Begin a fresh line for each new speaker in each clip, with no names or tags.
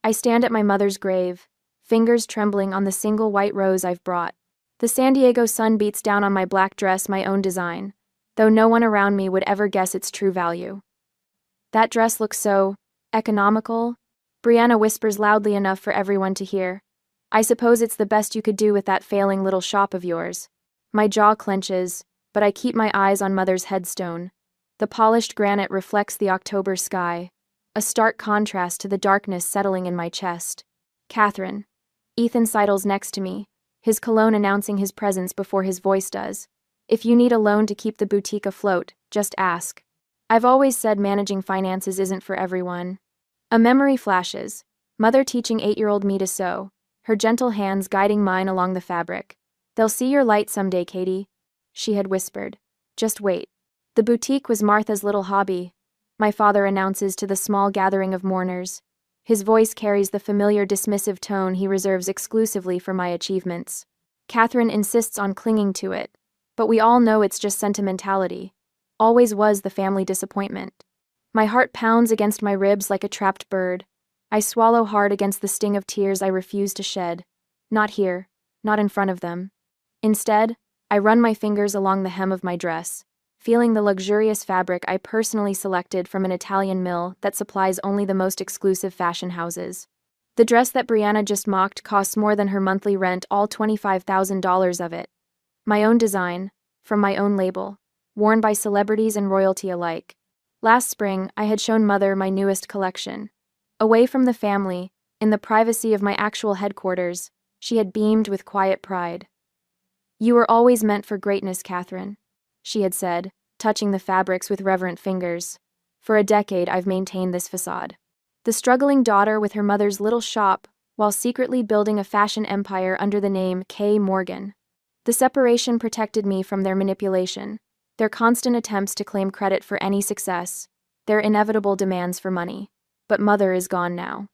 I stand at my mother's grave, fingers trembling on the single white rose I've brought. The San Diego sun beats down on my black dress, my own design, though no one around me would ever guess its true value. That dress looks so economical, Brianna whispers loudly enough for everyone to hear. I suppose it's the best you could do with that failing little shop of yours. My jaw clenches, but I keep my eyes on Mother's headstone. The polished granite reflects the October sky, a stark contrast to the darkness settling in my chest. Catherine. Ethan sidles next to me, his cologne announcing his presence before his voice does. If you need a loan to keep the boutique afloat, just ask. I've always said managing finances isn't for everyone. A memory flashes, Mother teaching 8-year-old me to sew, her gentle hands guiding mine along the fabric. They'll see your light someday, Katie, she had whispered. Just wait. The boutique was Martha's little hobby, my father announces to the small gathering of mourners. His voice carries the familiar dismissive tone he reserves exclusively for my achievements. Catherine insists on clinging to it, but we all know it's just sentimentality. Always was the family disappointment. My heart pounds against my ribs like a trapped bird. I swallow hard against the sting of tears I refuse to shed. Not here, not in front of them. Instead, I run my fingers along the hem of my dress, feeling the luxurious fabric I personally selected from an Italian mill that supplies only the most exclusive fashion houses. The dress that Brianna just mocked costs more than her monthly rent, all $25,000 of it. My own design, from my own label, worn by celebrities and royalty alike. Last spring, I had shown Mother my newest collection. Away from the family, in the privacy of my actual headquarters, she had beamed with quiet pride. You were always meant for greatness, Catherine, she had said, touching the fabrics with reverent fingers. For a decade, I've maintained this facade. The struggling daughter with her mother's little shop, while secretly building a fashion empire under the name K. Morgan. The separation protected me from their manipulation, their constant attempts to claim credit for any success, their inevitable demands for money. But Mother is gone now.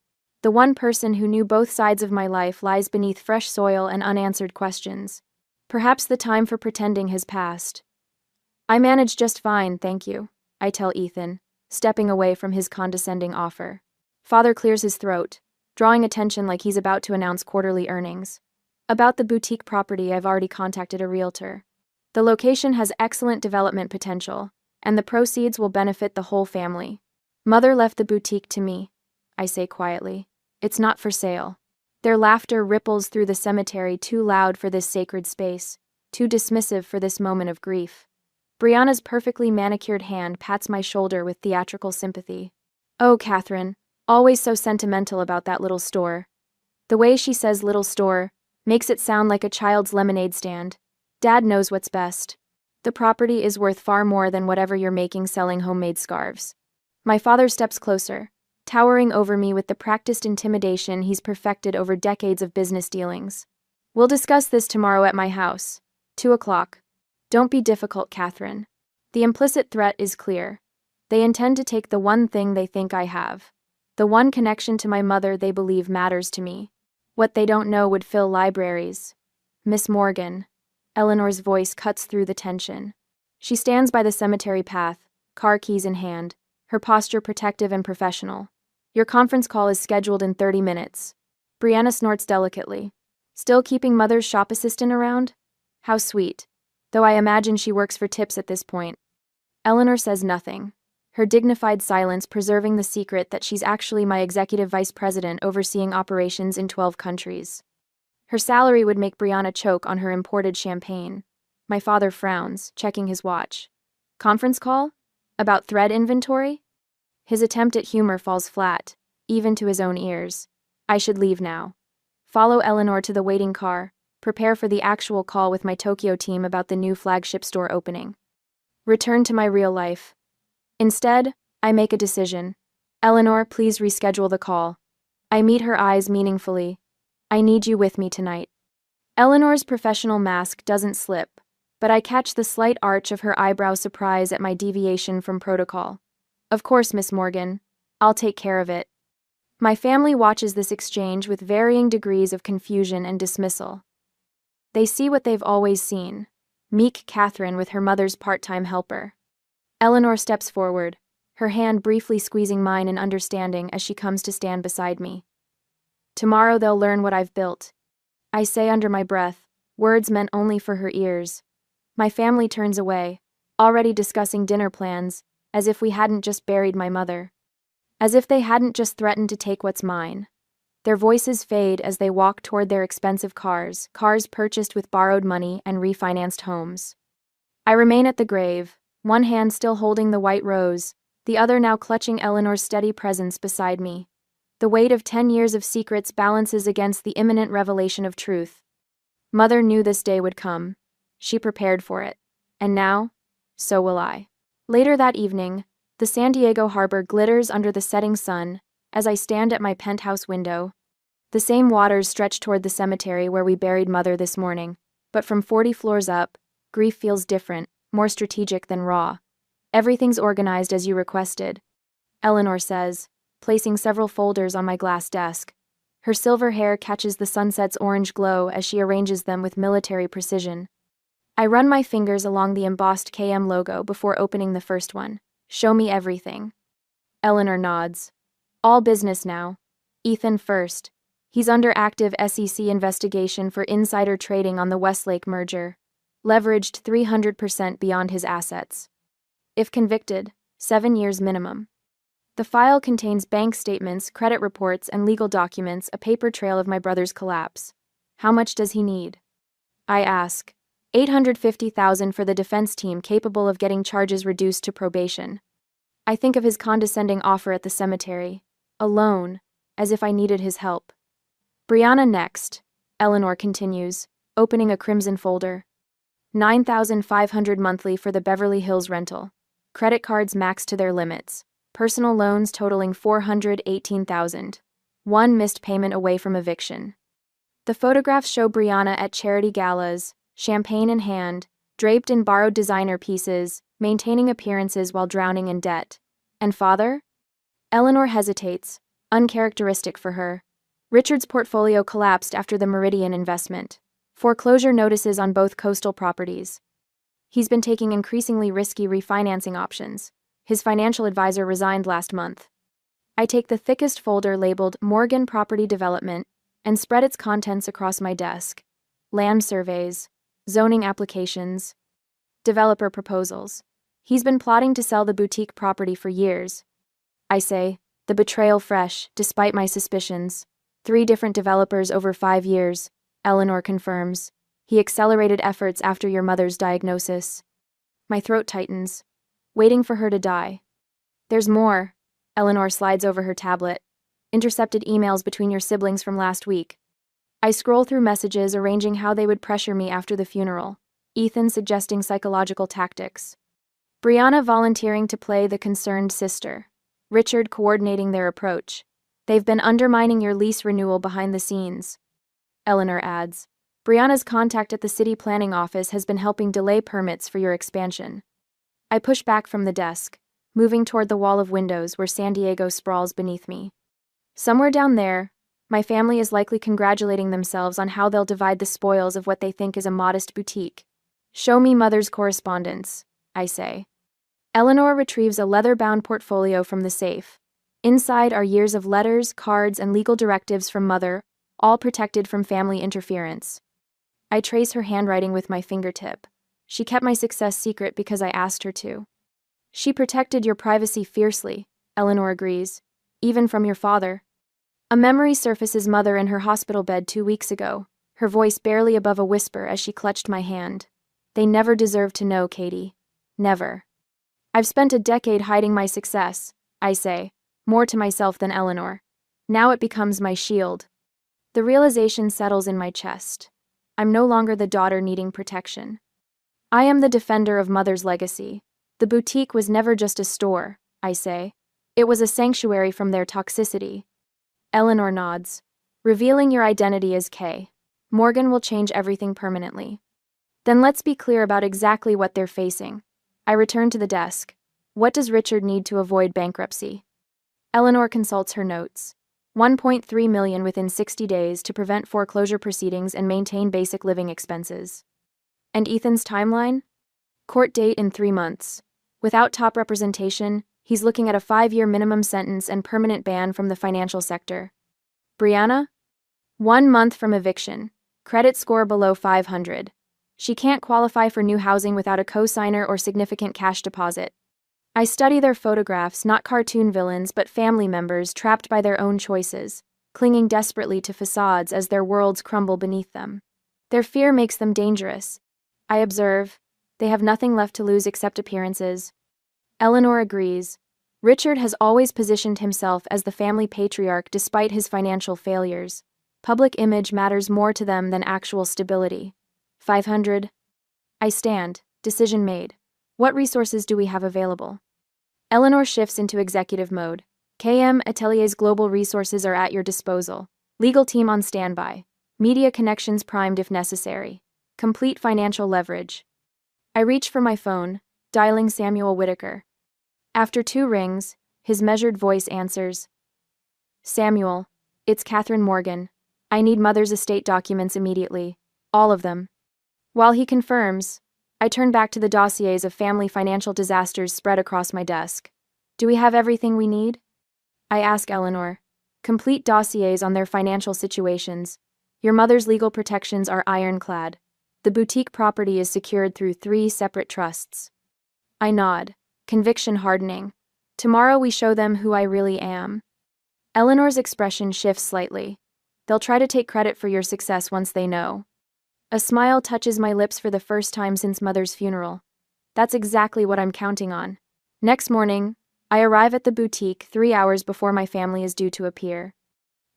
The one person who knew both sides of my life lies beneath fresh soil and unanswered questions. Perhaps the time for pretending has passed. I manage just fine, thank you, I tell Ethan, stepping away from his condescending offer. Father clears his throat, drawing attention like he's about to announce quarterly earnings. About the boutique property, I've already contacted a realtor. The location has excellent development potential, and the proceeds will benefit the whole family. Mother left the boutique to me, I say quietly. It's not for sale. Their laughter ripples through the cemetery, too loud for this sacred space, too dismissive for this moment of grief. Brianna's perfectly manicured hand pats my shoulder with theatrical sympathy. Oh, Catherine, always so sentimental about that little store. The way she says little store makes it sound like a child's lemonade stand. Dad knows what's best. The property is worth far more than whatever you're making selling homemade scarves. My father steps closer, towering over me with the practiced intimidation he's perfected over decades of business dealings. We'll discuss this tomorrow at my house. 2:00. Don't be difficult, Catherine. The implicit threat is clear. They intend to take the one thing they think I have. The one connection to my mother they believe matters to me. What they don't know would fill libraries. Miss Morgan. Eleanor's voice cuts through the tension. She stands by the cemetery path, car keys in hand, her posture protective and professional. Your conference call is scheduled in 30 minutes. Brianna snorts delicately. Still keeping Mother's shop assistant around? How sweet. Though I imagine she works for tips at this point. Eleanor says nothing, her dignified silence preserving the secret that she's actually my executive vice president overseeing operations in 12 countries. Her salary would make Brianna choke on her imported champagne. My father frowns, checking his watch. Conference call? About thread inventory? His attempt at humor falls flat, even to his own ears. I should leave now. Follow Eleanor to the waiting car, prepare for the actual call with my Tokyo team about the new flagship store opening. Return to my real life. Instead, I make a decision. Eleanor, please reschedule the call. I meet her eyes meaningfully. I need you with me tonight. Eleanor's professional mask doesn't slip, but I catch the slight arch of her eyebrow surprise at my deviation from protocol. Of course, Miss Morgan. I'll take care of it. My family watches this exchange with varying degrees of confusion and dismissal. They see what they've always seen, meek Catherine with her mother's part-time helper. Eleanor steps forward, her hand briefly squeezing mine in understanding as she comes to stand beside me. Tomorrow they'll learn what I've built. I say under my breath, words meant only for her ears. My family turns away, already discussing dinner plans, as if we hadn't just buried my mother. As if they hadn't just threatened to take what's mine. Their voices fade as they walk toward their expensive cars purchased with borrowed money and refinanced homes. I remain at the grave, one hand still holding the white rose, the other now clutching Eleanor's steady presence beside me. The weight of 10 years of secrets balances against the imminent revelation of truth. Mother knew this day would come. She prepared for it. And now, so will I. Later that evening, the San Diego harbor glitters under the setting sun as I stand at my penthouse window. The same waters stretch toward the cemetery where we buried Mother this morning, but from 40 floors up, grief feels different, more strategic than raw. Everything's organized as you requested, Eleanor says, placing several folders on my glass desk. Her silver hair catches the sunset's orange glow as she arranges them with military precision. I run my fingers along the embossed KM logo before opening the first one. Show me everything. Eleanor nods. All business now. Ethan first. He's under active SEC investigation for insider trading on the Westlake merger. Leveraged 300% beyond his assets. If convicted, 7 years minimum. The file contains bank statements, credit reports, and legal documents, a paper trail of my brother's collapse. How much does he need? I ask. $850,000 for the defense team capable of getting charges reduced to probation. I think of his condescending offer at the cemetery. A loan, as if I needed his help. Brianna next, Eleanor continues, opening a crimson folder. $9,500 monthly for the Beverly Hills rental. Credit cards maxed to their limits. Personal loans totaling $418,000. One missed payment away from eviction. The photographs show Brianna at charity galas, champagne in hand, draped in borrowed designer pieces, maintaining appearances while drowning in debt. And father? Eleanor hesitates, uncharacteristic for her. Richard's portfolio collapsed after the Meridian investment. Foreclosure notices on both coastal properties. He's been taking increasingly risky refinancing options. His financial advisor resigned last month. I take the thickest folder labeled Morgan Property Development and spread its contents across my desk. Land surveys, zoning applications, developer proposals. He's been plotting to sell the boutique property for years. I say, the betrayal fresh, despite my suspicions. 3 different developers over 5 years, Eleanor confirms. He accelerated efforts after your mother's diagnosis. My throat tightens, waiting for her to die. There's more. Eleanor slides over her tablet. Intercepted emails between your siblings from last week. I scroll through messages arranging how they would pressure me after the funeral. Ethan suggesting psychological tactics. Brianna volunteering to play the concerned sister. Richard coordinating their approach. They've been undermining your lease renewal behind the scenes. Eleanor adds. Brianna's contact at the city planning office has been helping delay permits for your expansion. I push back from the desk, moving toward the wall of windows where San Diego sprawls beneath me. Somewhere down there, my family is likely congratulating themselves on how they'll divide the spoils of what they think is a modest boutique. Show me mother's correspondence, I say. Eleanor retrieves a leather-bound portfolio from the safe. Inside are years of letters, cards, and legal directives from mother, all protected from family interference. I trace her handwriting with my fingertip. She kept my success secret because I asked her to. She protected your privacy fiercely, Eleanor agrees, even from your father. A memory surfaces mother in her hospital bed 2 weeks ago, her voice barely above a whisper as she clutched my hand. They never deserved to know, Katie. Never. I've spent a decade hiding my success, I say, more to myself than Eleanor. Now it becomes my shield. The realization settles in my chest. I'm no longer the daughter needing protection. I am the defender of mother's legacy. The boutique was never just a store, I say. It was a sanctuary from their toxicity. Eleanor nods. Revealing your identity as Kay. Morgan will change everything permanently. Then let's be clear about exactly what they're facing. I return to the desk. What does Richard need to avoid bankruptcy? Eleanor consults her notes. $1.3 million within 60 days to prevent foreclosure proceedings and maintain basic living expenses. And Ethan's timeline? Court date in 3 months. Without top representation, he's looking at a 5-year minimum sentence and permanent ban from the financial sector. Brianna? 1 month from eviction. Credit score below 500. She can't qualify for new housing without a cosigner or significant cash deposit. I study their photographs, not cartoon villains, but family members trapped by their own choices, clinging desperately to facades as their worlds crumble beneath them. Their fear makes them dangerous. I observe. They have nothing left to lose except appearances. Eleanor agrees. Richard has always positioned himself as the family patriarch despite his financial failures. Public image matters more to them than actual stability. 500. I stand. Decision made. What resources do we have available? Eleanor shifts into executive mode. KM Atelier's global resources are at your disposal. Legal team on standby. Media connections primed if necessary. Complete financial leverage. I reach for my phone, dialing Samuel Whitaker. After 2 rings, his measured voice answers. Samuel, it's Catherine Morgan. I need mother's estate documents immediately. All of them. While he confirms, I turn back to the dossiers of family financial disasters spread across my desk. Do we have everything we need? I ask Eleanor. Complete dossiers on their financial situations. Your mother's legal protections are ironclad. The boutique property is secured through 3 separate trusts. I nod, conviction hardening. Tomorrow we show them who I really am. Eleanor's expression shifts slightly. They'll try to take credit for your success once they know. A smile touches my lips for the first time since mother's funeral. That's exactly what I'm counting on. Next morning, I arrive at the boutique 3 hours before my family is due to appear.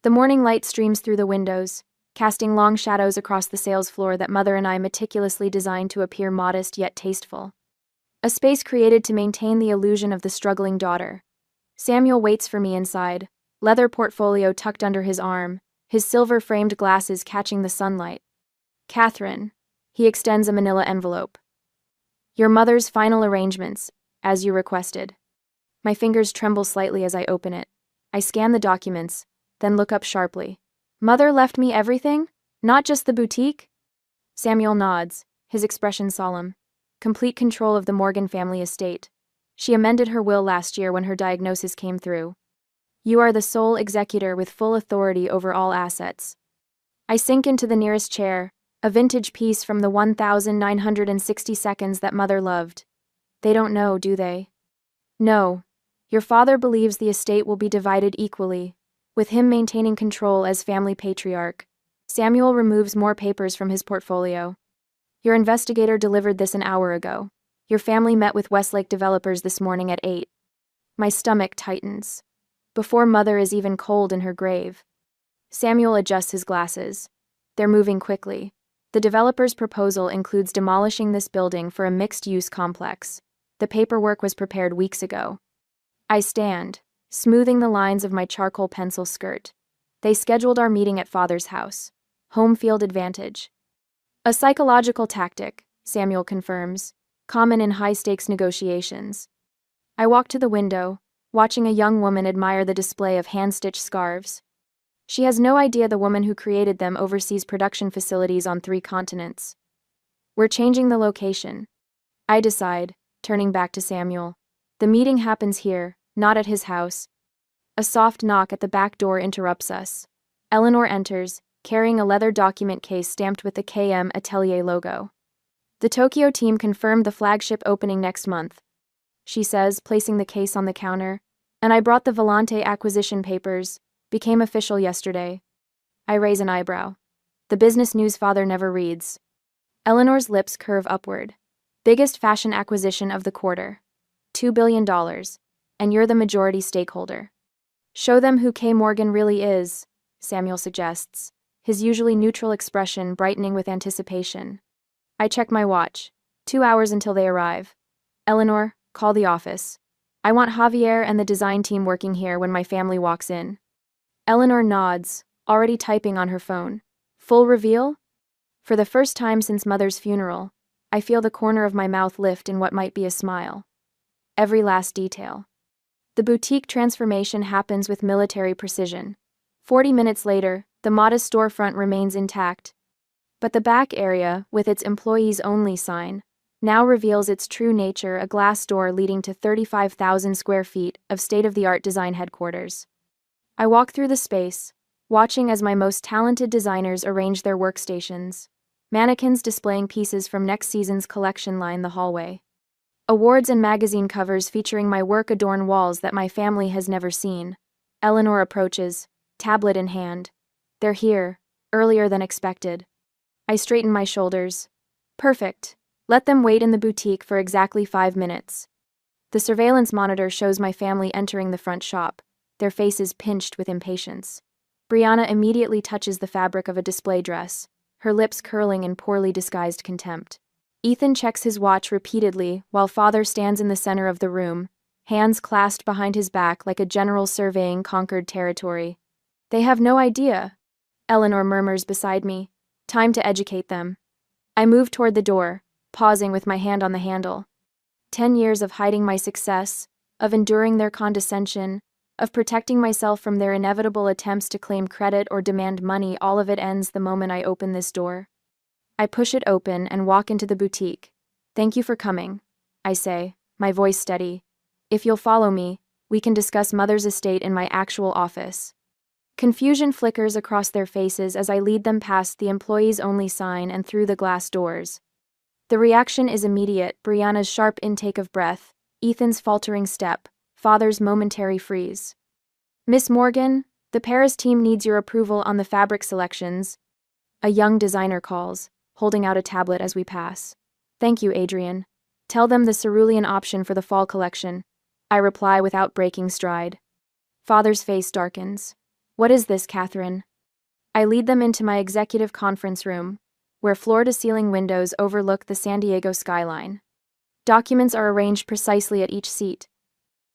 The morning light streams through the windows, casting long shadows across the sales floor that mother and I meticulously designed to appear modest yet tasteful. A space created to maintain the illusion of the struggling daughter. Samuel waits for me inside, leather portfolio tucked under his arm, his silver-framed glasses catching the sunlight. Catherine, he extends a manila envelope. Your mother's final arrangements, as you requested. My fingers tremble slightly as I open it. I scan the documents, then look up sharply. Mother left me everything? Not just the boutique? Samuel nods, his expression solemn. Complete control of the Morgan family estate. She amended her will last year when her diagnosis came through. You are the sole executor with full authority over all assets. I sink into the nearest chair, a vintage piece from the 1960 seconds that mother loved. They don't know, do they? No. Your father believes the estate will be divided equally, with him maintaining control as family patriarch. Samuel removes more papers from his portfolio. Your investigator delivered this an hour ago. Your family met with Westlake developers this morning at 8. My stomach tightens. Before mother is even cold in her grave. Samuel adjusts his glasses. They're moving quickly. The developer's proposal includes demolishing this building for a mixed-use complex. The paperwork was prepared weeks ago. I stand, smoothing the lines of my charcoal pencil skirt. They scheduled our meeting at father's house. Home field advantage. A psychological tactic, Samuel confirms, common in high-stakes negotiations. I walk to the window, watching a young woman admire the display of hand-stitched scarves. She has no idea the woman who created them oversees production facilities on 3 continents. We're changing the location. I decide, turning back to Samuel. The meeting happens here, not at his house. A soft knock at the back door interrupts us. Eleanor enters, carrying a leather document case stamped with the KM Atelier logo. The Tokyo team confirmed the flagship opening next month, she says, placing the case on the counter. And I brought the Volante acquisition papers. Became official yesterday. I raise an eyebrow. The business news father never reads. Eleanor's lips curve upward. Biggest fashion acquisition of the quarter. $2 billion. And you're the majority stakeholder. Show them who K. Morgan really is, Samuel suggests, his usually neutral expression brightening with anticipation. I check my watch. 2 hours until they arrive. Eleanor, call the office. I want Javier and the design team working here when my family walks in. Eleanor nods, already typing on her phone. Full reveal? For the first time since mother's funeral, I feel the corner of my mouth lift in what might be a smile. Every last detail. The boutique transformation happens with military precision. 40 minutes later, the modest storefront remains intact. But the back area, with its employees-only sign, now reveals its true nature, a glass door leading to 35,000 square feet of state-of-the-art design headquarters. I walk through the space, watching as my most talented designers arrange their workstations. Mannequins displaying pieces from next season's collection line the hallway. Awards and magazine covers featuring my work adorn walls that my family has never seen. Eleanor approaches, tablet in hand. They're here, earlier than expected. I straighten my shoulders. Perfect. Let them wait in the boutique for exactly 5 minutes. The surveillance monitor shows my family entering the front shop, their faces pinched with impatience. Brianna immediately touches the fabric of a display dress, her lips curling in poorly disguised contempt. Ethan checks his watch repeatedly while father stands in the center of the room, hands clasped behind his back like a general surveying conquered territory. They have no idea. Eleanor murmurs beside me. Time to educate them. I move toward the door, pausing with my hand on the handle. 10 years of hiding my success, of enduring their condescension, of protecting myself from their inevitable attempts to claim credit or demand money, all of it ends the moment I open this door. I push it open and walk into the boutique. Thank you for coming, I say, my voice steady. If you'll follow me, we can discuss Mother's estate in my actual office. Confusion flickers across their faces as I lead them past the employees-only sign and through the glass doors. The reaction is immediate, Brianna's sharp intake of breath, Ethan's faltering step, father's momentary freeze. Miss Morgan, the Paris team needs your approval on the fabric selections. A young designer calls, holding out a tablet as we pass. Thank you, Adrian. Tell them the cerulean option for the fall collection. I reply without breaking stride. Father's face darkens. What is this, Catherine? I lead them into my executive conference room, where floor-to-ceiling windows overlook the San Diego skyline. Documents are arranged precisely at each seat.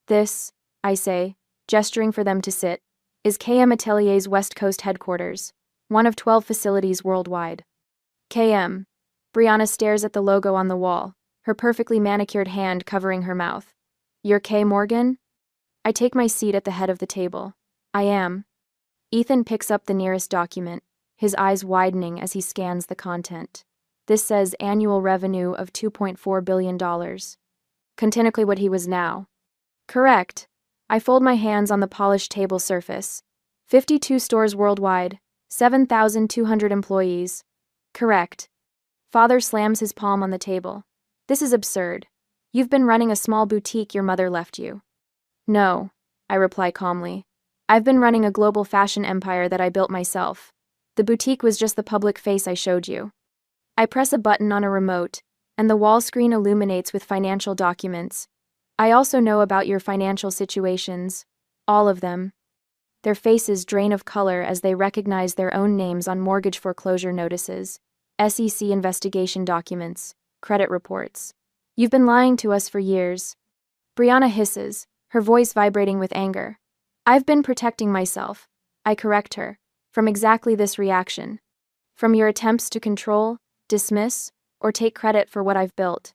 This, I say, gesturing for them to sit, is KM Atelier's West Coast headquarters, one of 12 facilities worldwide. KM. Brianna stares at the logo on the wall, her perfectly manicured hand covering her mouth. You're K. Morgan? I take my seat at the head of the table. I am. Ethan picks up the nearest document, his eyes widening as he scans the content. This says annual revenue of $2.4 billion. Continually what he was now. Correct. I fold my hands on the polished table surface. 52 stores worldwide, 7,200 employees. Correct. Father slams his palm on the table. This is absurd. You've been running a small boutique your mother left you. No, I reply calmly. I've been running a global fashion empire that I built myself. The boutique was just the public face I showed you. I press a button on a remote, and the wall screen illuminates with financial documents. I also know about your financial situations. All of them. Their faces drain of color as they recognize their own names on mortgage foreclosure notices, SEC investigation documents, credit reports. You've been lying to us for years. Brianna hisses, her voice vibrating with anger. I've been protecting myself, I correct her, from exactly this reaction. From your attempts to control, dismiss, or take credit for what I've built.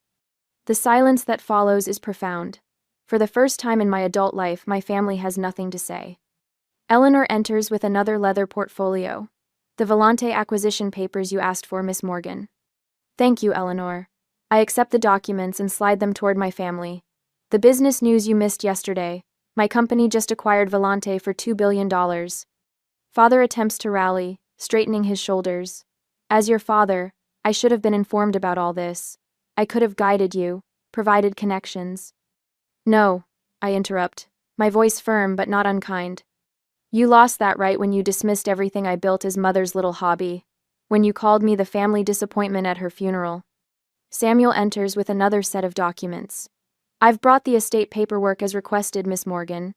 The silence that follows is profound. For the first time in my adult life, my family has nothing to say. Eleanor enters with another leather portfolio. The Volante acquisition papers you asked for, Miss Morgan. Thank you, Eleanor. I accept the documents and slide them toward my family. The business news you missed yesterday. My company just acquired Volante for $2 billion. Father attempts to rally, straightening his shoulders. As your father, I should have been informed about all this. I could have guided you, provided connections. No, I interrupt, my voice firm but not unkind. You lost that right when you dismissed everything I built as mother's little hobby, when you called me the family disappointment at her funeral. Samuel enters with another set of documents. I've brought the estate paperwork as requested, Miss Morgan.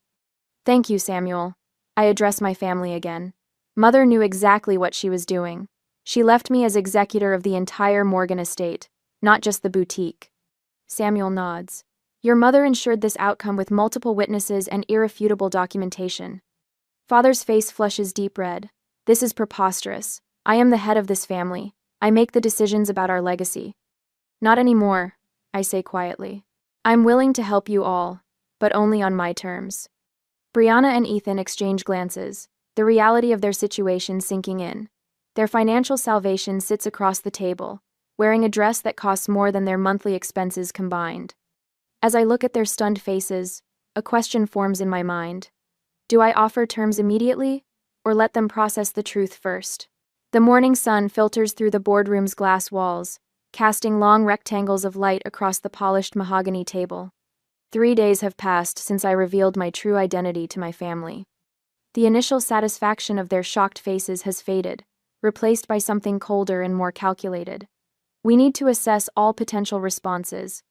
Thank you, Samuel. I address my family again. Mother knew exactly what she was doing. She left me as executor of the entire Morgan estate, not just the boutique. Samuel nods. Your mother ensured this outcome with multiple witnesses and irrefutable documentation. Father's face flushes deep red. This is preposterous. I am the head of this family. I make the decisions about our legacy. Not anymore, I say quietly. I'm willing to help you all, but only on my terms. Brianna and Ethan exchange glances, the reality of their situation sinking in. Their financial salvation sits across the table, wearing a dress that costs more than their monthly expenses combined. As I look at their stunned faces, a question forms in my mind. Do I offer terms immediately, or let them process the truth first. The morning sun filters through the boardroom's glass walls, casting long rectangles of light across the polished mahogany table. 3 days have passed since I revealed my true identity to my family. The initial satisfaction of their shocked faces has faded, replaced by something colder and more calculated. We need to assess all potential responses,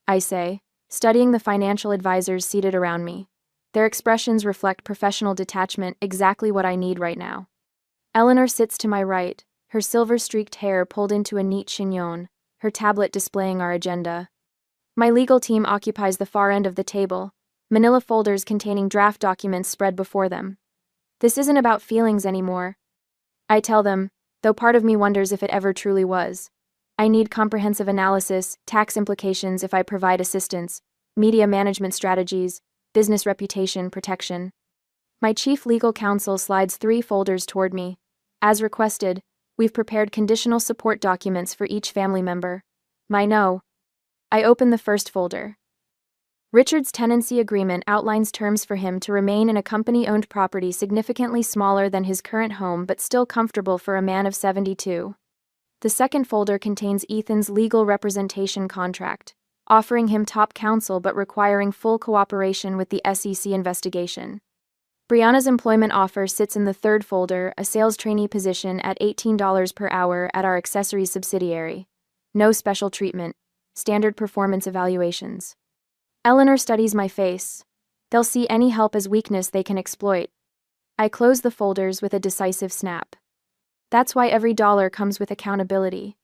I say, studying the financial advisors seated around me. Their expressions reflect professional detachment, exactly what I need right now. Eleanor sits to my right, her silver-streaked hair pulled into a neat chignon, her tablet displaying our agenda. My legal team occupies the far end of the table, manila folders containing draft documents spread before them. This isn't about feelings anymore, I tell them, though part of me wonders if it ever truly was. I need comprehensive analysis, tax implications if I provide assistance, media management strategies, business reputation protection. My chief legal counsel slides 3 folders toward me. As requested, we've prepared conditional support documents for each family member. I open the first folder. Richard's tenancy agreement outlines terms for him to remain in a company-owned property significantly smaller than his current home but still comfortable for a man of 72. The second folder contains Ethan's legal representation contract, offering him top counsel but requiring full cooperation with the SEC investigation. Brianna's employment offer sits in the third folder, a sales trainee position at $18 per hour at our accessories subsidiary. No special treatment, standard performance evaluations. Eleanor studies my face. They'll see any help as weakness they can exploit. I close the folders with a decisive snap. That's why every dollar comes with accountability.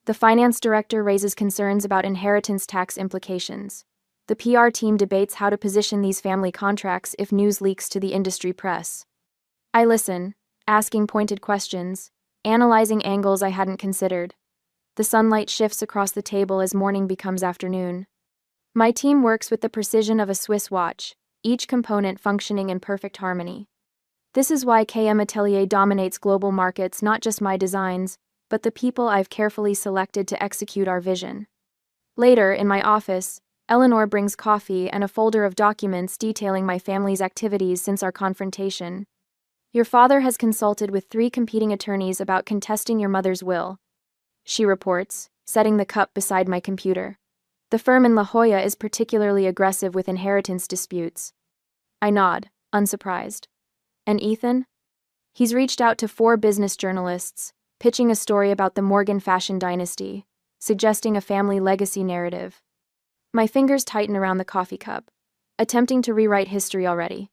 The finance director raises concerns about inheritance tax implications. The PR team debates how to position these family contracts if news leaks to the industry press. I listen, asking pointed questions, analyzing angles I hadn't considered. The sunlight shifts across the table as morning becomes afternoon. My team works with the precision of a Swiss watch, each component functioning in perfect harmony. This is why KM Atelier dominates global markets, not just my designs, but the people I've carefully selected to execute our vision. Later, in my office, Eleanor brings coffee and a folder of documents detailing my family's activities since our confrontation. Your father has consulted with 3 competing attorneys about contesting your mother's will, she reports, setting the cup beside my computer. The firm in La Jolla is particularly aggressive with inheritance disputes. I nod, unsurprised. And Ethan? He's reached out to 4 business journalists, pitching a story about the Morgan fashion dynasty, suggesting a family legacy narrative. My fingers tighten around the coffee cup, attempting to rewrite history already.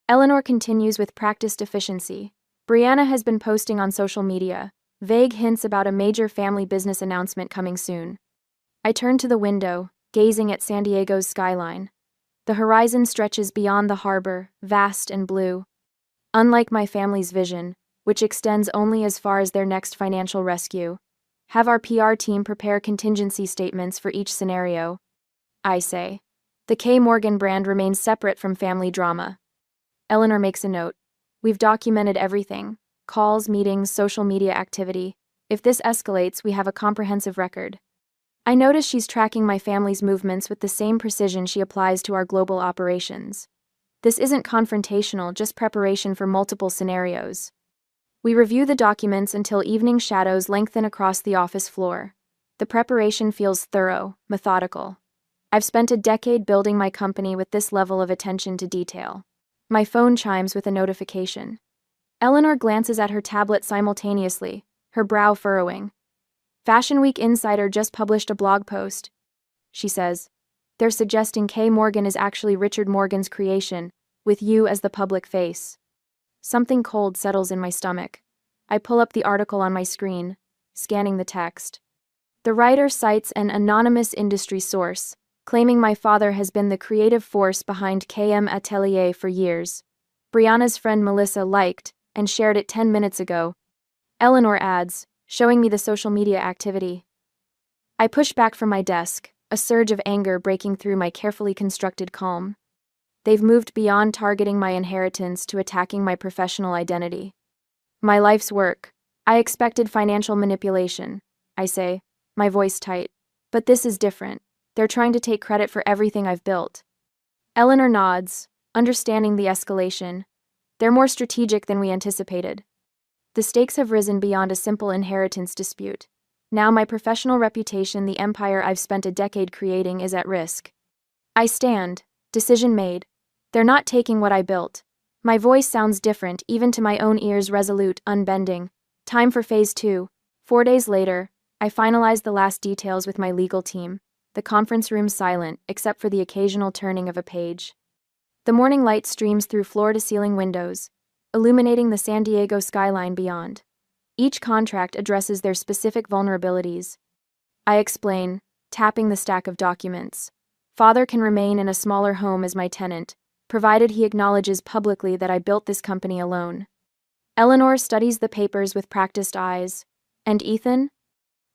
Eleanor continues with practiced efficiency. Brianna has been posting on social media, vague hints about a major family business announcement coming soon. I turn to the window, gazing at San Diego's skyline. The horizon stretches beyond the harbor, vast and blue. Unlike my family's vision, which extends only as far as their next financial rescue, have our PR team prepare contingency statements for each scenario. I say. The K. Morgan brand remains separate from family drama. Eleanor makes a note. We've documented everything: calls, meetings, social media activity. If this escalates, we have a comprehensive record. I notice she's tracking my family's movements with the same precision she applies to our global operations. This isn't confrontational, just preparation for multiple scenarios. We review the documents until evening shadows lengthen across the office floor. The preparation feels thorough, methodical. I've spent a decade building my company with this level of attention to detail. My phone chimes with a notification. Eleanor glances at her tablet simultaneously, her brow furrowing. Fashion Week Insider just published a blog post, she says. They're suggesting K. Morgan is actually Richard Morgan's creation, with you as the public face. Something cold settles in my stomach. I pull up the article on my screen, scanning the text. The writer cites an anonymous industry source, claiming my father has been the creative force behind KM Atelier for years. Brianna's friend Melissa liked and shared it 10 minutes ago. Eleanor adds, showing me the social media activity. I push back from my desk, a surge of anger breaking through my carefully constructed calm. They've moved beyond targeting my inheritance to attacking my professional identity. My life's work. I expected financial manipulation, I say, my voice tight. But this is different. They're trying to take credit for everything I've built. Eleanor nods, understanding the escalation. They're more strategic than we anticipated. The stakes have risen beyond a simple inheritance dispute. Now my professional reputation, the empire I've spent a decade creating, is at risk. I stand. Decision made. They're not taking what I built. My voice sounds different, even to my own ears, resolute, unbending. Time for phase 2. 4 days later, I finalized the last details with my legal team. The conference room silent, except for the occasional turning of a page. The morning light streams through floor-to-ceiling windows, illuminating the San Diego skyline beyond. Each contract addresses their specific vulnerabilities. I explain, tapping the stack of documents. Father can remain in a smaller home as my tenant, provided he acknowledges publicly that I built this company alone. Eleanor studies the papers with practiced eyes. And Ethan?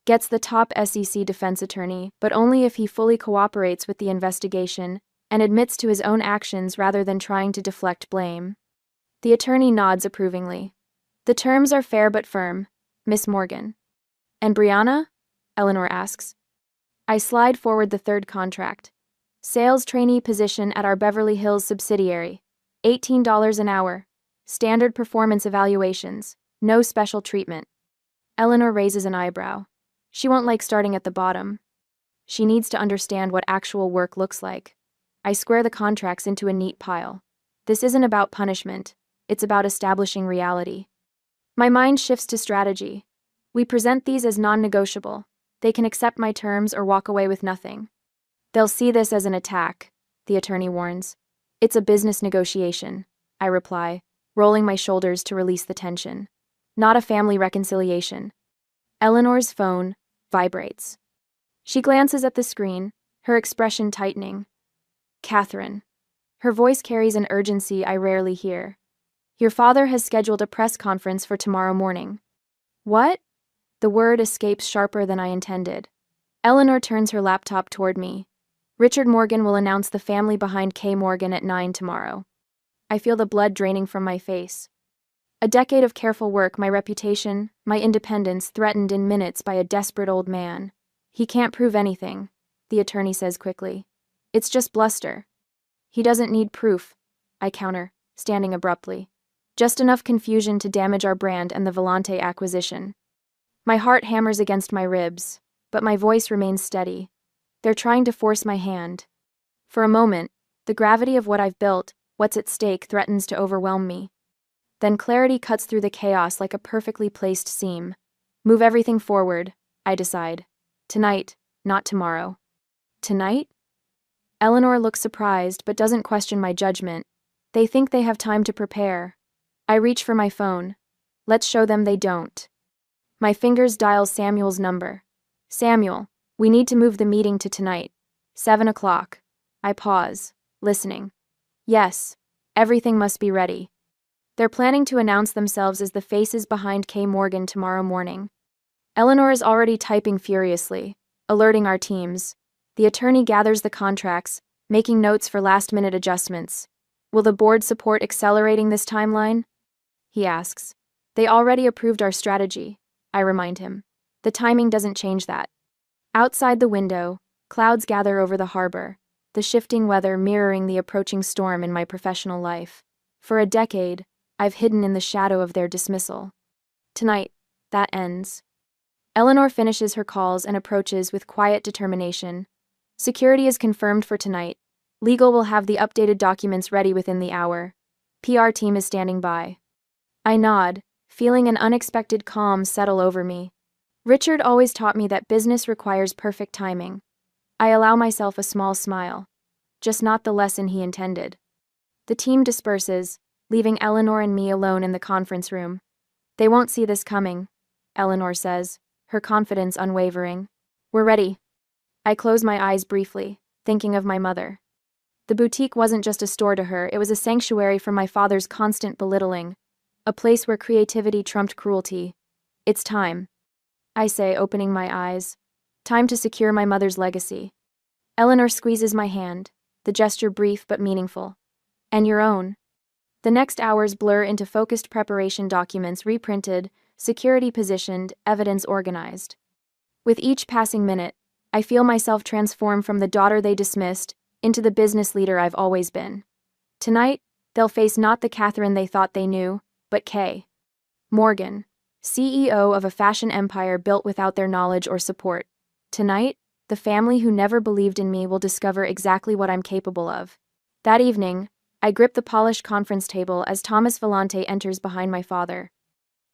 Gets the top SEC defense attorney, but only if he fully cooperates with the investigation and admits to his own actions rather than trying to deflect blame. The attorney nods approvingly. The terms are fair but firm, Miss Morgan. And Brianna? Eleanor asks. I slide forward the third contract. Sales trainee position at our Beverly Hills subsidiary. $18 an hour. Standard performance evaluations. No special treatment. Eleanor raises an eyebrow. She won't like starting at the bottom. She needs to understand what actual work looks like. I square the contracts into a neat pile. This isn't about punishment. It's about establishing reality. My mind shifts to strategy. We present these as non-negotiable. They can accept my terms or walk away with nothing. They'll see this as an attack, the attorney warns. It's a business negotiation, I reply, rolling my shoulders to release the tension. Not a family reconciliation. Eleanor's phone vibrates. She glances at the screen, her expression tightening. Catherine. Her voice carries an urgency I rarely hear. Your father has scheduled a press conference for tomorrow morning. What? The word escapes sharper than I intended. Eleanor turns her laptop toward me. Richard Morgan will announce the family behind K. Morgan at 9 tomorrow. I feel the blood draining from my face. A decade of careful work, my reputation, my independence threatened in minutes by a desperate old man. He can't prove anything, the attorney says quickly. It's just bluster. He doesn't need proof, I counter, standing abruptly. Just enough confusion to damage our brand and the Volante acquisition. My heart hammers against my ribs, but my voice remains steady. They're trying to force my hand. For a moment, the gravity of what I've built, what's at stake, threatens to overwhelm me. Then clarity cuts through the chaos like a perfectly placed seam. Move everything forward, I decide. Tonight, not tomorrow. Tonight? Eleanor looks surprised but doesn't question my judgment. They think they have time to prepare. I reach for my phone. Let's show them they don't. My fingers dial Samuel's number. Samuel, we need to move the meeting to tonight. 7 o'clock. I pause, listening. Yes, everything must be ready. They're planning to announce themselves as the faces behind K. Morgan tomorrow morning. Eleanor is already typing furiously, alerting our teams. The attorney gathers the contracts, making notes for last-minute adjustments. Will the board support accelerating this timeline? He asks. They already approved our strategy, I remind him. The timing doesn't change that. Outside the window, clouds gather over the harbor, the shifting weather mirroring the approaching storm in my professional life. For a decade, I've hidden in the shadow of their dismissal. Tonight, that ends. Eleanor finishes her calls and approaches with quiet determination. Security is confirmed for tonight. Legal will have the updated documents ready within the hour. PR team is standing by. I nod, feeling an unexpected calm settle over me. Richard always taught me that business requires perfect timing. I allow myself a small smile. Just not the lesson he intended. The team disperses, leaving Eleanor and me alone in the conference room. They won't see this coming, Eleanor says, her confidence unwavering. We're ready. I close my eyes briefly, thinking of my mother. The boutique wasn't just a store to her, it was a sanctuary from my father's constant belittling, a place where creativity trumped cruelty. It's time, I say, opening my eyes. Time to secure my mother's legacy. Eleanor squeezes my hand, the gesture brief but meaningful. And your own. The next hours blur into focused preparation, documents reprinted, security positioned, evidence organized. With each passing minute, I feel myself transform from the daughter they dismissed into the business leader I've always been. Tonight, They'll face not the Catherine they thought they knew, but Kay Morgan, CEO of a fashion empire built without their knowledge or support. Tonight, the family who never believed in me will discover exactly what I'm capable of. That evening, I grip the polished conference table as Thomas Vellante enters behind my father.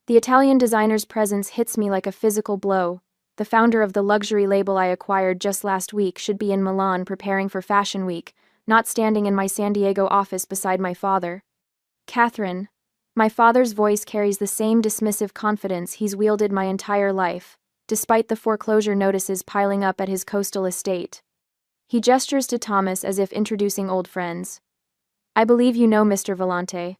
The Italian designer's presence hits me like a physical blow. The founder of the luxury label I acquired just last week should be in Milan preparing for Fashion Week, not standing in my San Diego office beside my father. Catherine. My father's voice carries the same dismissive confidence he's wielded my entire life, despite the foreclosure notices piling up at his coastal estate. He gestures to Thomas as if introducing old friends. I believe you know Mr. Vellante.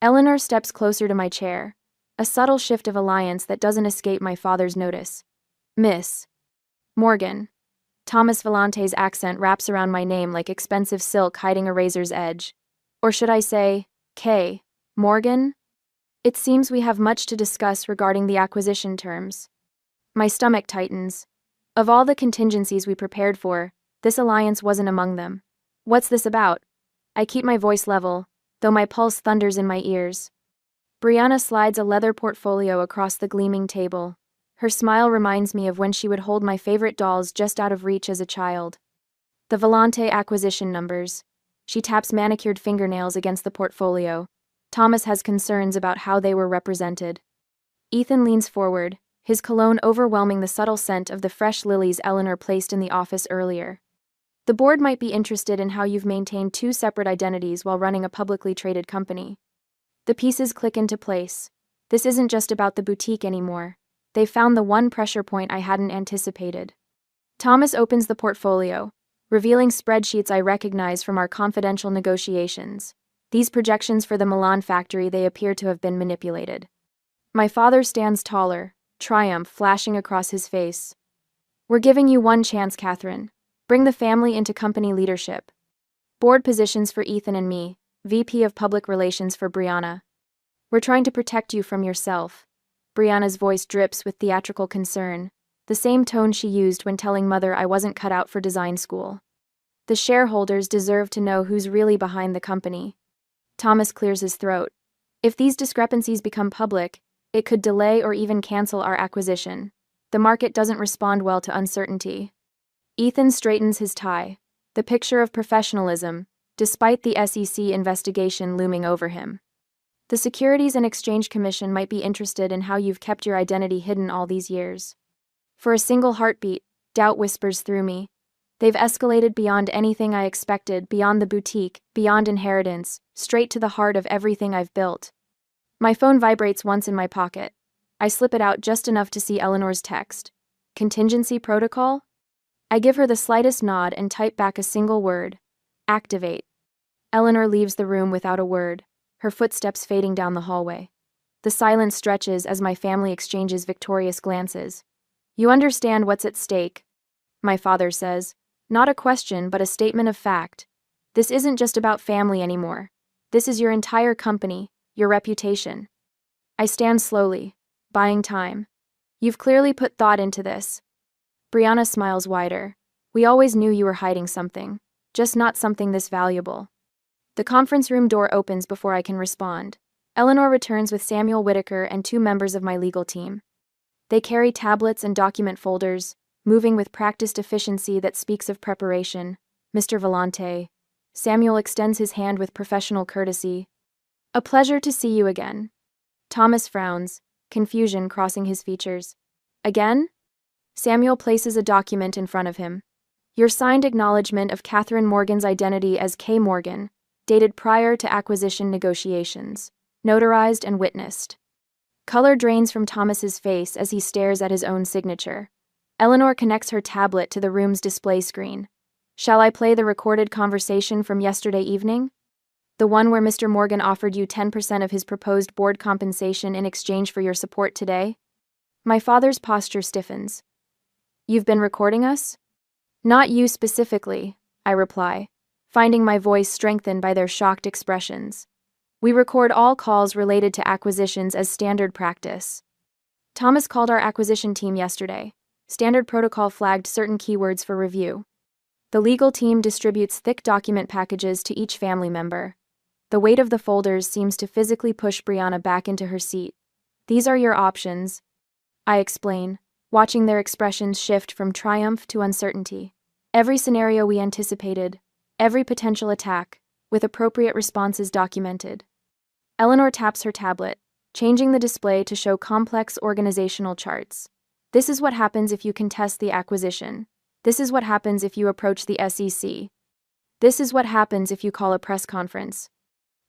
Eleanor steps closer to my chair, a subtle shift of alliance that doesn't escape my father's notice. Miss Morgan. Thomas Vellante's accent wraps around my name like expensive silk hiding a razor's edge. Or should I say, Kay Morgan? It seems we have much to discuss regarding the acquisition terms. My stomach tightens. Of all the contingencies we prepared for, this alliance wasn't among them. What's this about? I keep my voice level, though my pulse thunders in my ears. Brianna slides a leather portfolio across the gleaming table. Her smile reminds me of when she would hold my favorite dolls just out of reach as a child. The Vellante acquisition numbers. She taps manicured fingernails against the portfolio. Thomas has concerns about how they were represented. Ethan leans forward, his cologne overwhelming the subtle scent of the fresh lilies Eleanor placed in the office earlier. The board might be interested in how you've maintained two separate identities while running a publicly traded company. The pieces click into place. This isn't just about the boutique anymore. They've found the one pressure point I hadn't anticipated. Thomas opens the portfolio, revealing spreadsheets I recognize from our confidential negotiations. These projections for the Milan factory, they appear to have been manipulated. My father stands taller, triumph flashing across his face. We're giving you one chance, Catherine. Bring the family into company leadership. Board positions for Ethan and me, VP of Public Relations for Brianna. We're trying to protect you from yourself. Brianna's voice drips with theatrical concern, the same tone she used when telling Mother I wasn't cut out for design school. The shareholders deserve to know who's really behind the company. Thomas clears his throat. If these discrepancies become public, it could delay or even cancel our acquisition. The market doesn't respond well to uncertainty. Ethan straightens his tie, the picture of professionalism, despite the SEC investigation looming over him. The Securities and Exchange Commission might be interested in how you've kept your identity hidden all these years. For a single heartbeat, doubt whispers through me. They've escalated beyond anything I expected, beyond the boutique, beyond inheritance, straight to the heart of everything I've built. My phone vibrates once in my pocket. I slip it out just enough to see Eleanor's text. Contingency protocol? I give her the slightest nod and type back a single word. Activate. Eleanor leaves the room without a word, her footsteps fading down the hallway. The silence stretches as my family exchanges victorious glances. You understand what's at stake, my father says. Not a question, but a statement of fact. This isn't just about family anymore. This is your entire company, your reputation. I stand slowly, buying time. You've clearly put thought into this. Brianna smiles wider. We always knew you were hiding something, just not something this valuable. The conference room door opens before I can respond. Eleanor returns with Samuel Whitaker and two members of my legal team. They carry tablets and document folders, moving with practiced efficiency that speaks of preparation. Mr. Vellante. Samuel extends his hand with professional courtesy. A pleasure to see you again. Thomas frowns, confusion crossing his features. Again? Samuel places a document in front of him. Your signed acknowledgement of Catherine Morgan's identity as Kay Morgan, dated prior to acquisition negotiations, notarized and witnessed. Color drains from Thomas's face as he stares at his own signature. Eleanor connects her tablet to the room's display screen. Shall I play the recorded conversation from yesterday evening? The one where Mr. Morgan offered you 10% of his proposed board compensation in exchange for your support today? My father's posture stiffens. You've been recording us? Not you specifically, I reply, finding my voice strengthened by their shocked expressions. We record all calls related to acquisitions as standard practice. Thomas called our acquisition team yesterday. Standard protocol flagged certain keywords for review. The legal team distributes thick document packages to each family member. The weight of the folders seems to physically push Brianna back into her seat. These are your options, I explain, watching their expressions shift from triumph to uncertainty. Every scenario we anticipated, every potential attack, with appropriate responses documented. Eleanor taps her tablet, changing the display to show complex organizational charts. This is what happens if you contest the acquisition. This is what happens if you approach the SEC. This is what happens if you call a press conference.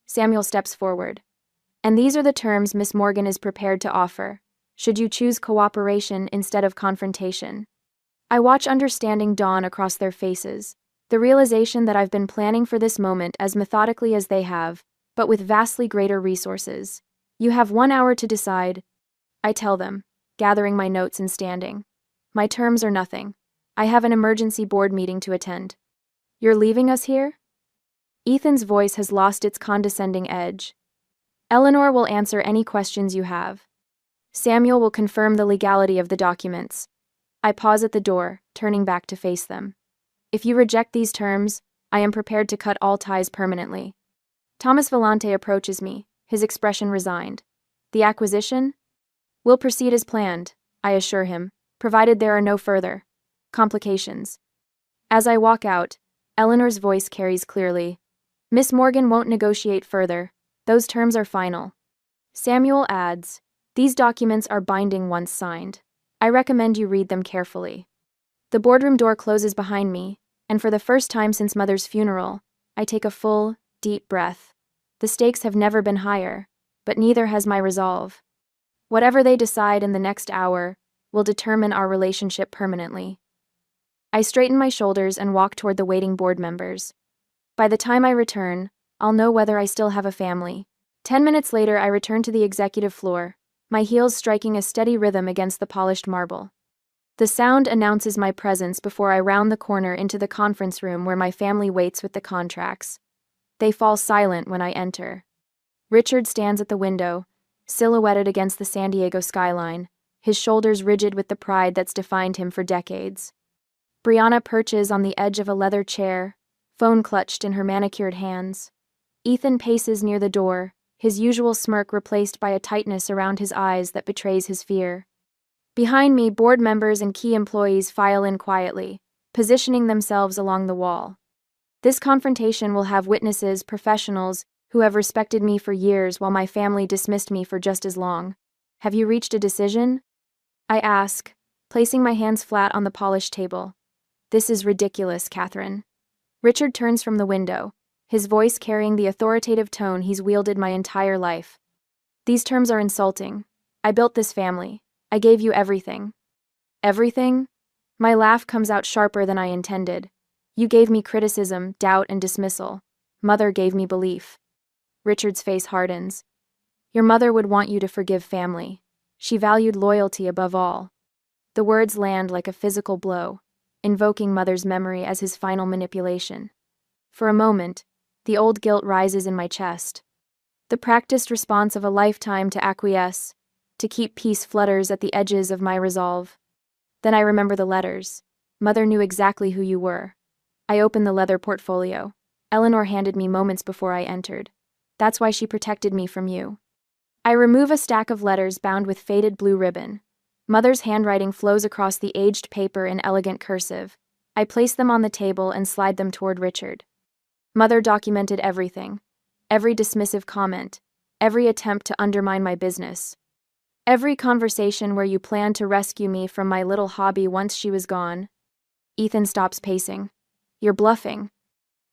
Samuel steps forward. And these are the terms Miss Morgan is prepared to offer, should you choose cooperation instead of confrontation. I watch understanding dawn across their faces, the realization that I've been planning for this moment as methodically as they have, but with vastly greater resources. You have 1 hour to decide, I tell them, gathering my notes and standing. My terms are nothing. I have an emergency board meeting to attend. You're leaving us here? Ethan's voice has lost its condescending edge. Eleanor will answer any questions you have. Samuel will confirm the legality of the documents. I pause at the door, turning back to face them. If you reject these terms, I am prepared to cut all ties permanently. Thomas Vellante approaches me, his expression resigned. The acquisition? Will proceed as planned, I assure him, provided there are no further complications. As I walk out, Eleanor's voice carries clearly. Miss Morgan won't negotiate further. Those terms are final. Samuel adds, these documents are binding once signed. I recommend you read them carefully. The boardroom door closes behind me, and for the first time since Mother's funeral, I take a full, deep breath. The stakes have never been higher, but neither has my resolve. Whatever they decide in the next hour will determine our relationship permanently. I straighten my shoulders and walk toward the waiting board members. By the time I return, I'll know whether I still have a family. 10 minutes later, I return to the executive floor, my heels striking a steady rhythm against the polished marble. The sound announces my presence before I round the corner into the conference room where my family waits with the contracts. They fall silent when I enter. Richard stands at the window, silhouetted against the San Diego skyline, his shoulders rigid with the pride that's defined him for decades. Brianna perches on the edge of a leather chair, phone clutched in her manicured hands. Ethan paces near the door, his usual smirk replaced by a tightness around his eyes that betrays his fear. Behind me, board members and key employees file in quietly, positioning themselves along the wall. This confrontation will have witnesses, professionals, who have respected me for years while my family dismissed me for just as long. Have you reached a decision? I ask, placing my hands flat on the polished table. This is ridiculous, Catherine. Richard turns from the window, his voice carrying the authoritative tone he's wielded my entire life. These terms are insulting. I built this family. I gave you everything. Everything? My laugh comes out sharper than I intended. You gave me criticism, doubt, and dismissal. Mother gave me belief. Richard's face hardens. Your mother would want you to forgive family. She valued loyalty above all. The words land like a physical blow, invoking Mother's memory as his final manipulation. For a moment, the old guilt rises in my chest. The practiced response of a lifetime to acquiesce, to keep peace flutters at the edges of my resolve. Then I remember the letters. Mother knew exactly who you were. I opened the leather portfolio. Eleanor handed me moments before I entered. That's why she protected me from you. I remove a stack of letters bound with faded blue ribbon. Mother's handwriting flows across the aged paper in elegant cursive. I place them on the table and slide them toward Richard. Mother documented everything. Every dismissive comment. Every attempt to undermine my business. Every conversation where you planned to rescue me from my little hobby once she was gone. Ethan stops pacing. You're bluffing.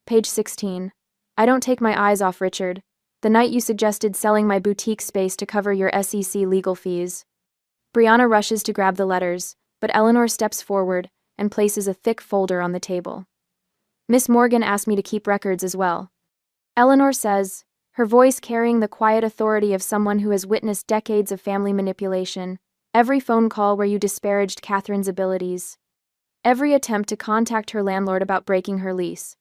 Page 16. I don't take my eyes off Richard. The night you suggested selling my boutique space to cover your SEC legal fees. Brianna rushes to grab the letters, but Eleanor steps forward and places a thick folder on the table. Miss Morgan asked me to keep records as well. Eleanor says, her voice carrying the quiet authority of someone who has witnessed decades of family manipulation, every phone call where you disparaged Catherine's abilities, every attempt to contact her landlord about breaking her lease.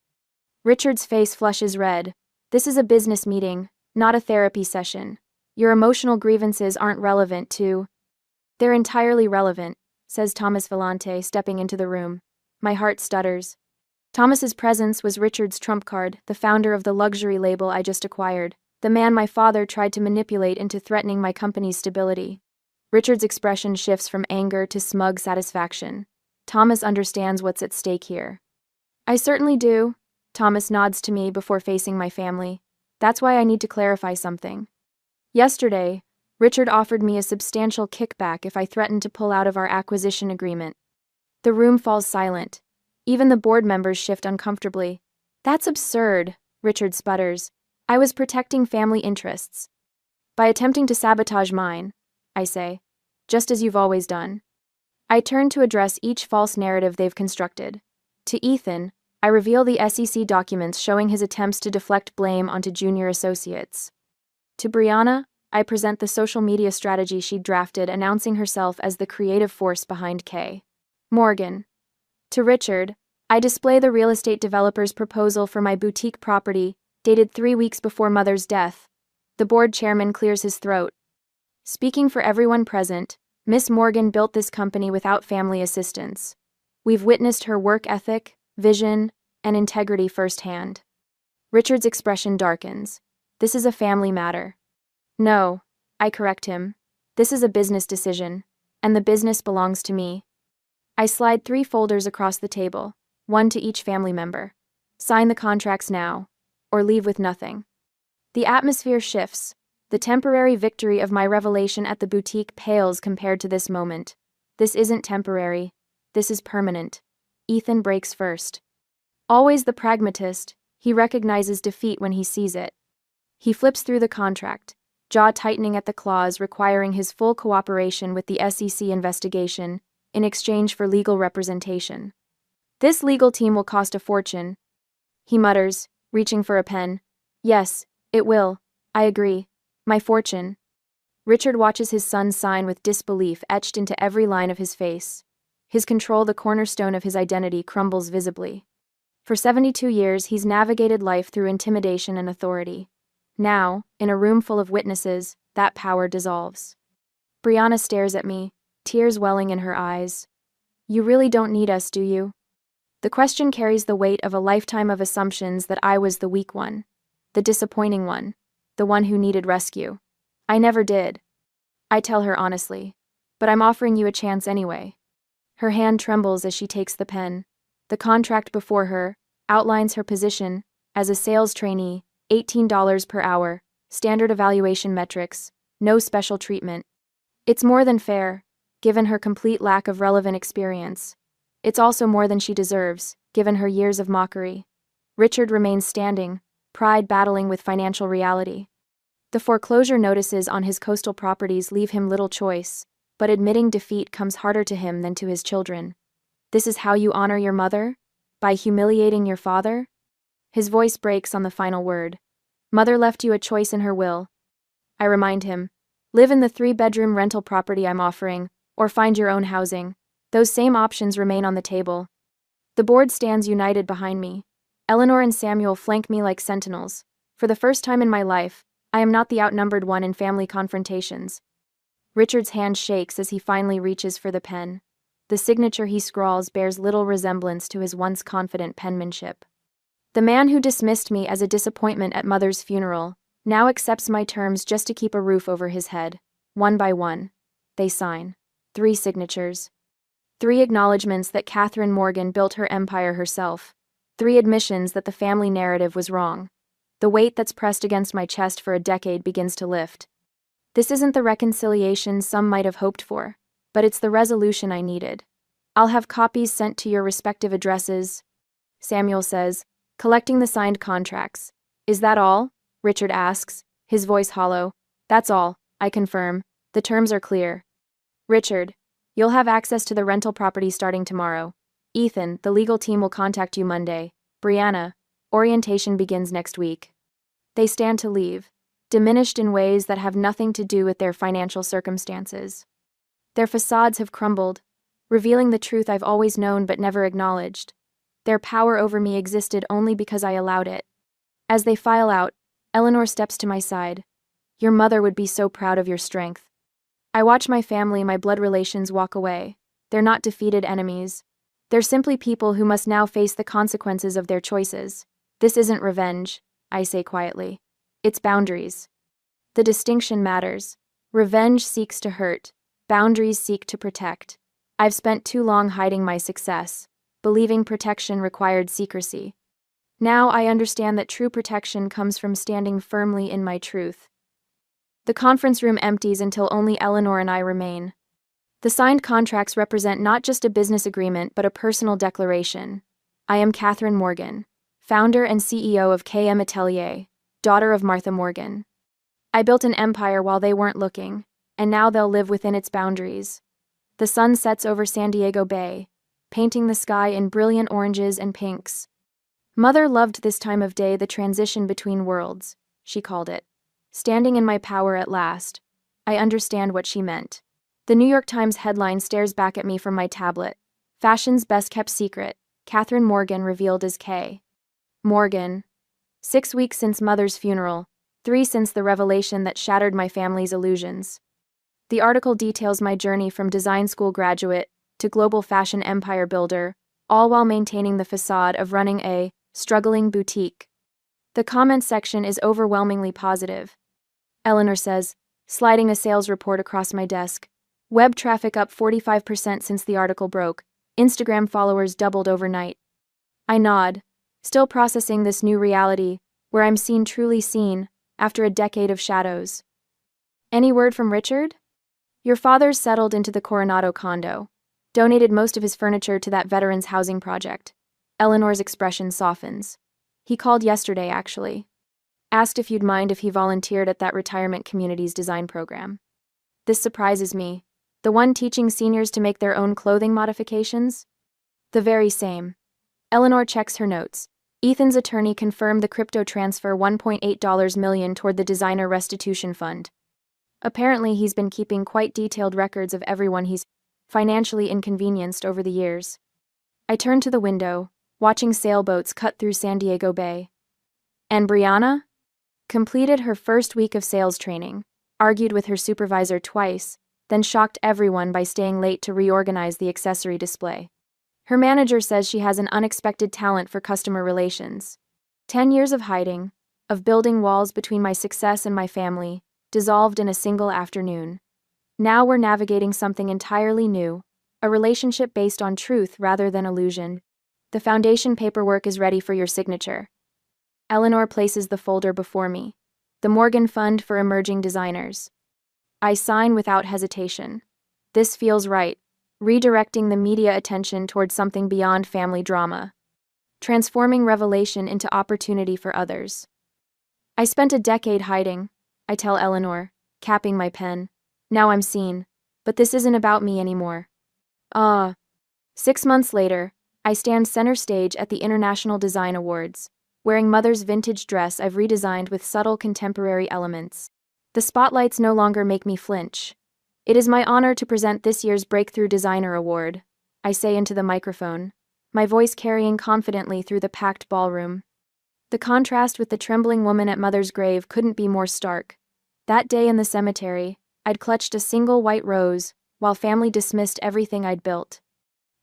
Richard's face flushes red. This is a business meeting, not a therapy session. Your emotional grievances aren't relevant to... They're entirely relevant, says Thomas Vellante, stepping into the room. My heart stutters. Thomas's presence was Richard's trump card, the founder of the luxury label I just acquired, the man my father tried to manipulate into threatening my company's stability. Richard's expression shifts from anger to smug satisfaction. Thomas understands what's at stake here. I certainly do. Thomas nods to me before facing my family. That's why I need to clarify something. Yesterday, Richard offered me a substantial kickback if I threatened to pull out of our acquisition agreement. The room falls silent. Even the board members shift uncomfortably. That's absurd, Richard sputters. I was protecting family interests. By attempting to sabotage mine, I say, just as you've always done. I turn to address each false narrative they've constructed. To Ethan, I reveal the SEC documents showing his attempts to deflect blame onto junior associates. To Brianna, I present the social media strategy she'd drafted announcing herself as the creative force behind K. Morgan. To Richard, I display the real estate developer's proposal for my boutique property, dated 3 weeks before Mother's death. The board chairman clears his throat. Speaking for everyone present, Miss Morgan built this company without family assistance. We've witnessed her work ethic, vision, and integrity firsthand. Richard's expression darkens. This is a family matter. No, I correct him. This is a business decision, and the business belongs to me. I slide 3 folders across the table, one to each family member. Sign the contracts now, or leave with nothing. The atmosphere shifts. The temporary victory of my revelation at the boutique pales compared to this moment. This isn't temporary. This is permanent. Ethan breaks first. Always the pragmatist, he recognizes defeat when he sees it. He flips through the contract, jaw tightening at the clause requiring his full cooperation with the SEC investigation in exchange for legal representation. This legal team will cost a fortune, he mutters, reaching for a pen. Yes, it will. I agree. My fortune. Richard watches his son sign with disbelief etched into every line of his face. His control, the cornerstone of his identity, crumbles visibly. For 72 years, he's navigated life through intimidation and authority. Now, in a room full of witnesses, that power dissolves. Brianna stares at me, tears welling in her eyes. You really don't need us, do you? The question carries the weight of a lifetime of assumptions that I was the weak one, the disappointing one, the one who needed rescue. I never did. I tell her honestly, but I'm offering you a chance anyway. Her hand trembles as she takes the pen. The contract before her outlines her position as a sales trainee, $18 per hour, standard evaluation metrics, no special treatment. It's more than fair, given her complete lack of relevant experience. It's also more than she deserves, given her years of mockery. Richard remains standing, pride battling with financial reality. The foreclosure notices on his coastal properties leave him little choice, but admitting defeat comes harder to him than to his children. This is how you honor your mother? By humiliating your father? His voice breaks on the final word. Mother left you a choice in her will. I remind him. Live in the 3-bedroom rental property I'm offering, or find your own housing. Those same options remain on the table. The board stands united behind me. Eleanor and Samuel flank me like sentinels. For the first time in my life, I am not the outnumbered one in family confrontations. Richard's hand shakes as he finally reaches for the pen. The signature he scrawls bears little resemblance to his once confident penmanship. The man who dismissed me as a disappointment at Mother's funeral now accepts my terms just to keep a roof over his head. One by one, they sign. 3 signatures. 3 acknowledgments that Catherine Morgan built her empire herself. 3 admissions that the family narrative was wrong. The weight that's pressed against my chest for a decade begins to lift. This isn't the reconciliation some might have hoped for, but it's the resolution I needed. I'll have copies sent to your respective addresses, Samuel says, collecting the signed contracts. Is that all? Richard asks, his voice hollow. That's all, I confirm. The terms are clear. Richard, you'll have access to the rental property starting tomorrow. Ethan, the legal team will contact you Monday. Brianna, orientation begins next week. They stand to leave, diminished in ways that have nothing to do with their financial circumstances. Their facades have crumbled, revealing the truth I've always known but never acknowledged. Their power over me existed only because I allowed it. As they file out, Eleanor steps to my side. Your mother would be so proud of your strength. I watch my family, my blood relations walk away. They're not defeated enemies. They're simply people who must now face the consequences of their choices. This isn't revenge, I say quietly. It's boundaries. The distinction matters. Revenge seeks to hurt. Boundaries seek to protect. I've spent too long hiding my success, believing protection required secrecy. Now I understand that true protection comes from standing firmly in my truth. The conference room empties until only Eleanor and I remain. The signed contracts represent not just a business agreement but a personal declaration. I am Catherine Morgan, founder and CEO of KM Atelier, daughter of Martha Morgan. I built an empire while they weren't looking, and now they'll live within its boundaries. The sun sets over San Diego Bay, painting the sky in brilliant oranges and pinks. Mother loved this time of day, the transition between worlds, she called it. Standing in my power at last. I understand what she meant. The New York Times headline stares back at me from my tablet. Fashion's best-kept secret, Catherine Morgan revealed as K. Morgan. 6 weeks since Mother's funeral, 3 since the revelation that shattered my family's illusions. The article details my journey from design school graduate to global fashion empire builder, all while maintaining the facade of running a struggling boutique. The comment section is overwhelmingly positive. Eleanor says, sliding a sales report across my desk. Web traffic up 45% since the article broke. Instagram followers doubled overnight. I nod, still processing this new reality, where I'm seen truly seen, after a decade of shadows. Any word from Richard? Your father's settled into the Coronado condo. Donated most of his furniture to that veterans housing project. Eleanor's expression softens. He called yesterday, actually. Asked if you'd mind if he volunteered at that retirement community's design program. This surprises me. The one teaching seniors to make their own clothing modifications? The very same. Eleanor checks her notes. Ethan's attorney confirmed the crypto transfer $1.8 million toward the designer restitution fund. Apparently he's been keeping quite detailed records of everyone he's financially inconvenienced over the years. I turn to the window, watching sailboats cut through San Diego Bay. And Brianna? Completed her first week of sales training, argued with her supervisor twice, then shocked everyone by staying late to reorganize the accessory display. Her manager says she has an unexpected talent for customer relations. 10 years of hiding, of building walls between my success and my family, dissolved in a single afternoon. Now we're navigating something entirely new, a relationship based on truth rather than illusion. The foundation paperwork is ready for your signature. Eleanor places the folder before me. The Morgan Fund for Emerging Designers. I sign without hesitation. This feels right, redirecting the media attention towards something beyond family drama. Transforming revelation into opportunity for others. I spent a decade hiding, I tell Eleanor, capping my pen. Now I'm seen, but this isn't about me anymore. 6 months later, I stand center stage at the International Design Awards, wearing Mother's vintage dress I've redesigned with subtle contemporary elements. The spotlights no longer make me flinch. It is my honor to present this year's Breakthrough Designer Award, I say into the microphone, my voice carrying confidently through the packed ballroom. The contrast with the trembling woman at Mother's grave couldn't be more stark. That day in the cemetery, I'd clutched a single white rose, while family dismissed everything I'd built.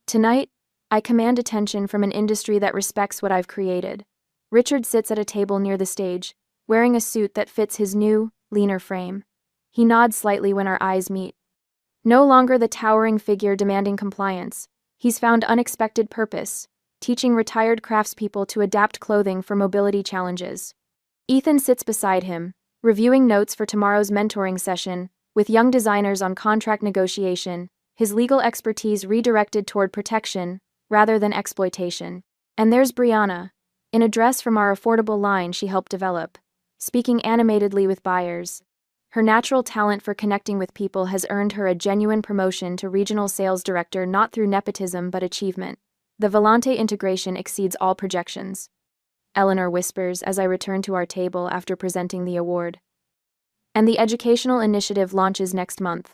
Tonight, I command attention from an industry that respects what I've created. Richard sits at a table near the stage, wearing a suit that fits his new, leaner frame. He nods slightly when our eyes meet. No longer the towering figure demanding compliance, he's found unexpected purpose, teaching retired craftspeople to adapt clothing for mobility challenges. Ethan sits beside him, reviewing notes for tomorrow's mentoring session, with young designers on contract negotiation, his legal expertise redirected toward protection, rather than exploitation. And there's Brianna, in a dress from our affordable line she helped develop, speaking animatedly with buyers. Her natural talent for connecting with people has earned her a genuine promotion to regional sales director, not through nepotism but achievement. The Volante integration exceeds all projections. Eleanor whispers as I return to our table after presenting the award. And the educational initiative launches next month.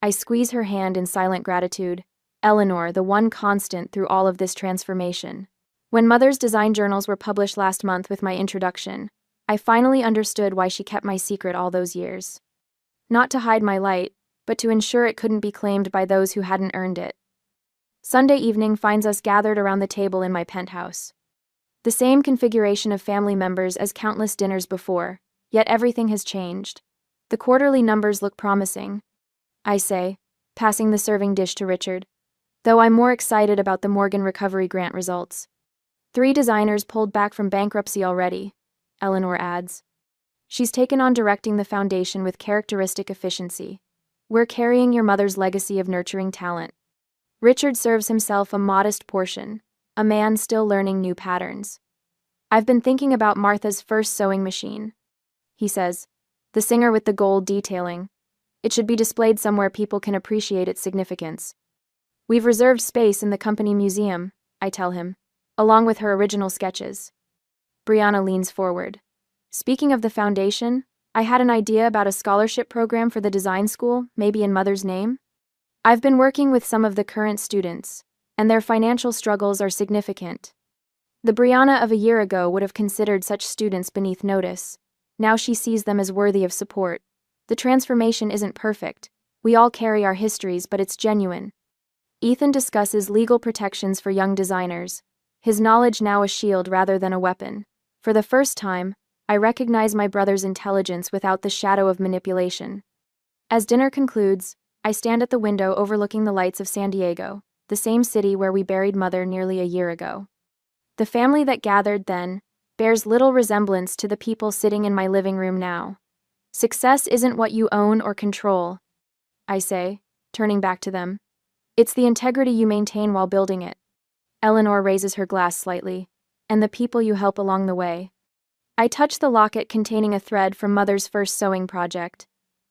I squeeze her hand in silent gratitude. Eleanor, the one constant through all of this transformation. When Mother's design journals were published last month with my introduction, I finally understood why she kept my secret all those years. Not to hide my light, but to ensure it couldn't be claimed by those who hadn't earned it. Sunday evening finds us gathered around the table in my penthouse. The same configuration of family members as countless dinners before, yet everything has changed. The quarterly numbers look promising, I say, passing the serving dish to Richard. Though I'm more excited about the Morgan Recovery Grant results. 3 designers pulled back from bankruptcy already, Eleanor adds. She's taken on directing the foundation with characteristic efficiency. We're carrying your mother's legacy of nurturing talent. Richard serves himself a modest portion, a man still learning new patterns. I've been thinking about Martha's first sewing machine, he says, the singer with the gold detailing. It should be displayed somewhere people can appreciate its significance. We've reserved space in the company museum, I tell him, along with her original sketches. Brianna leans forward. Speaking of the foundation, I had an idea about a scholarship program for the design school, maybe in Mother's name. I've been working with some of the current students, and their financial struggles are significant. The Brianna of a year ago would have considered such students beneath notice. Now she sees them as worthy of support. The transformation isn't perfect. We all carry our histories, but it's genuine. Ethan discusses legal protections for young designers, his knowledge now a shield rather than a weapon. For the first time, I recognize my brother's intelligence without the shadow of manipulation. As dinner concludes, I stand at the window overlooking the lights of San Diego, the same city where we buried Mother nearly a year ago. The family that gathered then bears little resemblance to the people sitting in my living room now. Success isn't what you own or control, I say, turning back to them. It's the integrity you maintain while building it. Eleanor raises her glass slightly, and the people you help along the way. I touch the locket containing a thread from Mother's first sewing project.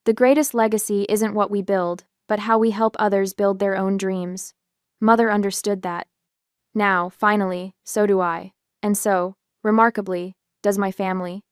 The greatest legacy isn't what we build, but how we help others build their own dreams. Mother understood that. Now, finally, so do I. And so, remarkably, does my family.